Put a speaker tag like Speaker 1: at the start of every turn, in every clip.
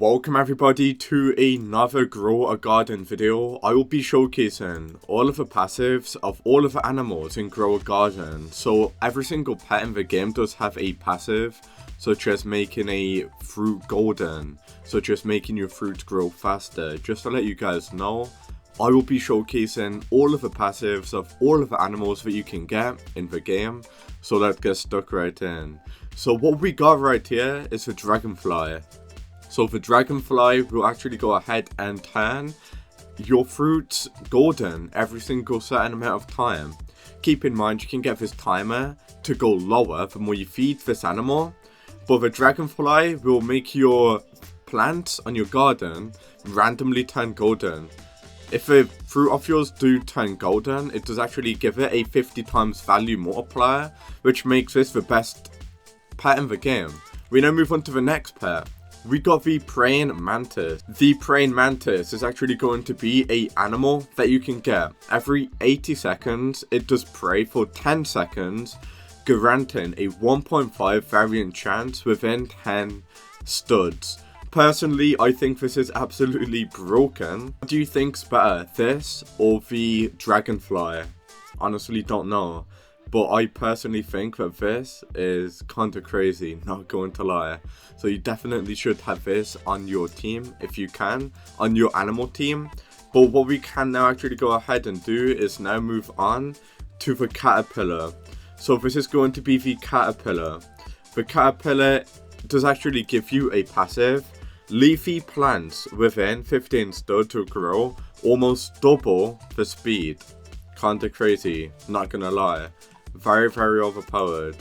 Speaker 1: Welcome everybody to another Grow a Garden video. I will be showcasing all of the passives of all of the animals in Grow a Garden. So every single pet in the game does have a passive, such as making a fruit golden, such as making your fruits grow faster. Just to let you guys know, I will be showcasing all of the passives of all of the animals that you can get in the game. So let's get stuck right in. So what we got right here is the Dragonfly. So the Dragonfly will actually go ahead and turn your fruits golden every single certain amount of time. Keep in mind you can get this timer to go lower the more you feed this animal, but the Dragonfly will make your plants on your garden randomly turn golden. If the fruit of yours do turn golden, it does actually give it a 50 times value multiplier, which makes this the best pet in the game. We now move on to the next pet. We got the praying mantis. The praying mantis is actually going to be an animal that you can get. Every 80 seconds, it does pray for 10 seconds, granting a 1.5 variant chance within 10 studs. Personally, I think this is absolutely broken. What do you think's better, this or the Dragonfly? Honestly, don't know. But I personally think that this is kinda crazy, not going to lie. So you definitely should have this on your team if you can, on your animal team. But what we can now actually go ahead and do is now move on to the caterpillar. So this is going to be the caterpillar. The caterpillar does actually give you a passive. Leafy plants within 15 stud to grow almost double the speed. Kinda crazy, not gonna lie. Very, very overpowered.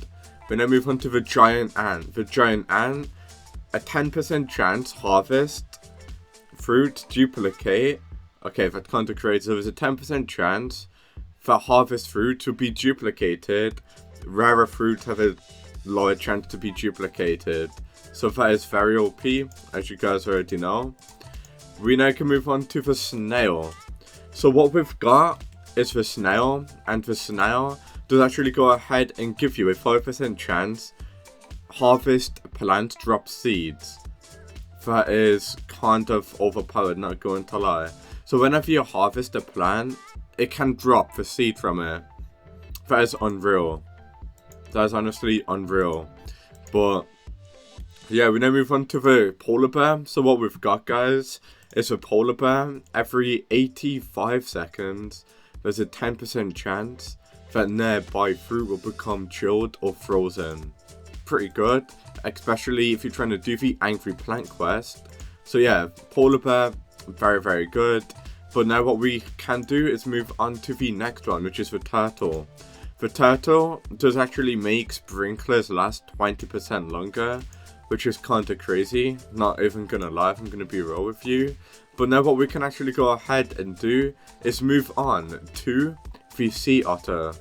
Speaker 1: We now move on to the giant ant. The giant ant, a 10% chance harvest, fruit, duplicate. Okay, that's kind of crazy. So there's a 10% chance that harvest fruit to be duplicated. Rarer fruit have a lower chance to be duplicated. So that is very OP, as you guys already know. We now can move on to the snail. So what we've got is the snail, and the snail does actually go ahead and give you a 5% chance harvest plant drop seeds. That is kind of overpowered, not going to lie. So whenever you harvest a plant, it can drop the seed from it. That is unreal. That is honestly unreal. But yeah, we now move on to the polar bear. So what we've got, guys, is a polar bear. Every 85 seconds, there's a 10% chance that nearby fruit will become chilled or frozen. Pretty good, especially if you're trying to do the angry plant quest. So yeah, polar bear, very, very good. But now what we can do is move on to the next one, which is the turtle. The turtle does actually make sprinklers last 20% longer, which is kinda crazy. Not even gonna lie, if I'm gonna be real with you. But now what we can actually go ahead and do is move on to the sea otter.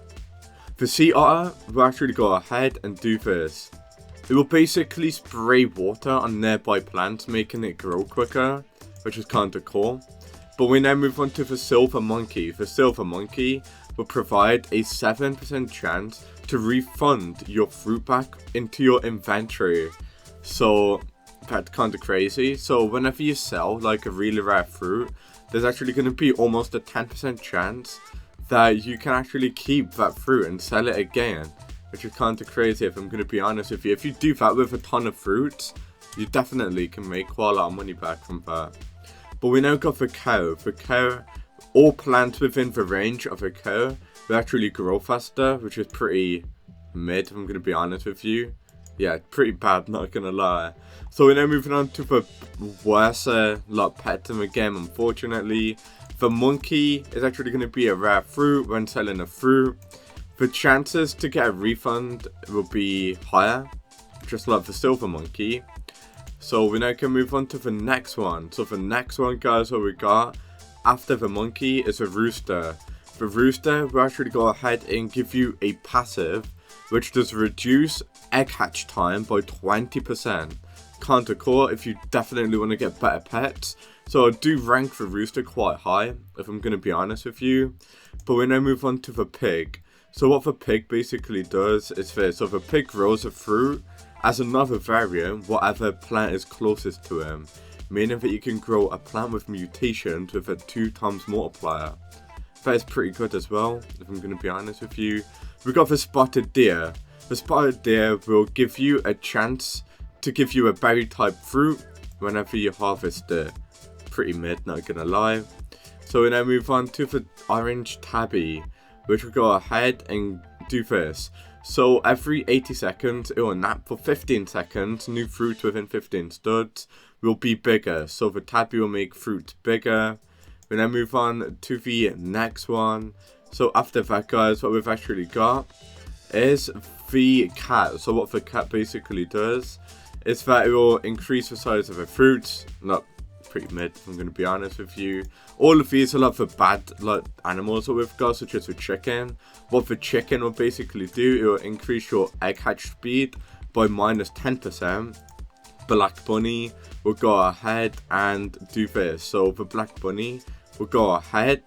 Speaker 1: The sea otter will actually go ahead and do this. It will basically spray water on nearby plants, making it grow quicker, which is kinda cool. But we now move on to the silver monkey. The silver monkey will provide a 7% chance to refund your fruit back into your inventory. So that's kinda crazy. So whenever you sell like a really rare fruit, there's actually gonna be almost a 10% chance that you can actually keep that fruit and sell it again, which is kind of crazy if I'm going to be honest with you. If you do that with a ton of fruits, you definitely can make quite a lot of money back from that. But we now got the cow. The cow, all plants within the range of a cow will actually grow faster, which is pretty mid if I'm going to be honest with you. Yeah, pretty bad, not going to lie. So we're now moving on to the worst pets in the game, unfortunately. The monkey is actually going to be a rare fruit when selling a fruit. The chances to get a refund will be higher, just like the silver monkey. So we now can move on to the next one. So the next one, guys, what we got after the monkey is a rooster. The rooster will actually go ahead and give you a passive, which does reduce egg hatch time by 20%. Kinda cool if you definitely want to get better pets. So I do rank the rooster quite high, if I'm going to be honest with you. But we now move on to the pig. So what the pig basically does is this. So the pig grows a fruit as another variant, whatever plant is closest to him. meaning that you can grow a plant with mutations with a 2x multiplier. That is pretty good as well, if I'm going to be honest with you. We got the spotted deer. The spotted deer will give you a chance to give you a berry type fruit whenever you harvest it. Pretty mid, not gonna lie. So we now move on to the orange tabby, which will go ahead and do this. So every 80 seconds, it will nap for 15 seconds. New fruit within 15 studs will be bigger. So the tabby will make fruit bigger. We now move on to the next one. So after that, guys, what we've actually got is the cat. So what the cat basically does is that it will increase the size of the fruits. Not pretty mid, I'm going to be honest with you. All of these are like the bad animals that we've got, such as the chicken. What the chicken will basically do, it will increase your egg hatch speed by minus 10%. Black bunny will go ahead and do this. So the black bunny will go ahead,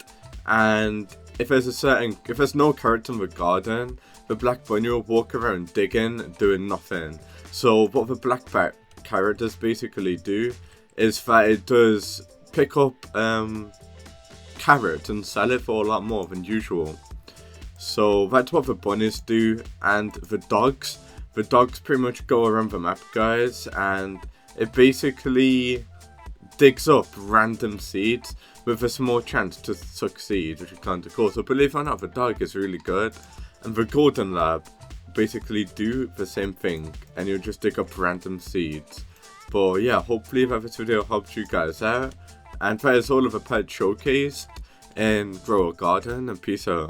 Speaker 1: and if there's no carrots in the garden, the black bunny will walk around digging, doing nothing. So what the black carrot does basically do is that it does pick up carrots and sell it for a lot more than usual. So that's what the bunnies do. And the dogs pretty much go around the map, guys, and it basically digs up random seeds with a small chance to succeed, which is kind of cool. So believe it or not, the dog is really good. And the golden lab basically do the same thing, and you'll just dig up random seeds. But yeah, hopefully that this video helped you guys out, and that is all of the pets showcased in Grow a Garden, and peace out.